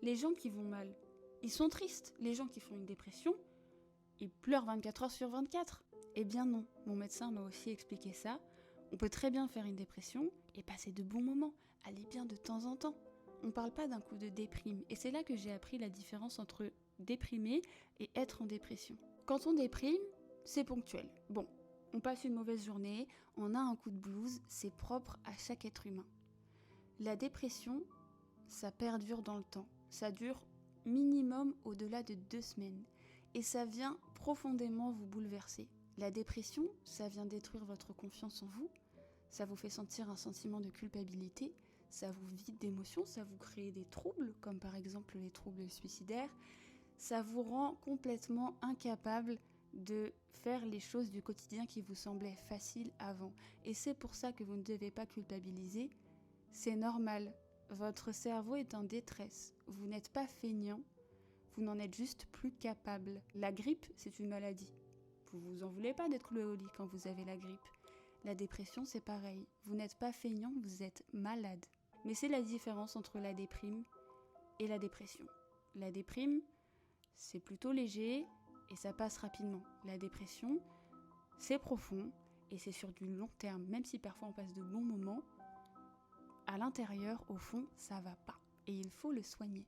Les gens qui vont mal, ils sont tristes. Les gens qui font une dépression, ils pleurent 24 heures sur 24. Eh bien non, mon médecin m'a aussi expliqué ça. On peut très bien faire une dépression et passer de bons moments, aller bien de temps en temps. On parle pas d'un coup de déprime. Et c'est là que j'ai appris la différence entre déprimer et être en dépression. Quand on déprime, c'est ponctuel. Bon, on passe une mauvaise journée, on a un coup de blues, c'est propre à chaque être humain. La dépression, ça perdure dans le temps. Ça dure minimum au-delà de 2 semaines. Et ça vient profondément vous bouleverser. La dépression, ça vient détruire votre confiance en vous. Ça vous fait sentir un sentiment de culpabilité. Ça vous vide d'émotions, ça vous crée des troubles, comme par exemple les troubles suicidaires. Ça vous rend complètement incapable de faire les choses du quotidien qui vous semblaient faciles avant. Et c'est pour ça que vous ne devez pas culpabiliser. C'est normal. Votre cerveau est en détresse. Vous n'êtes pas feignant. Vous n'en êtes juste plus capable. La grippe, c'est une maladie. Vous vous en voulez pas d'être cloué au lit quand vous avez la grippe. La dépression, c'est pareil. Vous n'êtes pas feignant, vous êtes malade. Mais c'est la différence entre la déprime et la dépression. La déprime, c'est plutôt léger et ça passe rapidement. La dépression, c'est profond et c'est sur du long terme. Même si parfois on passe de bons moments, à l'intérieur, au fond, ça va pas. Et il faut le soigner.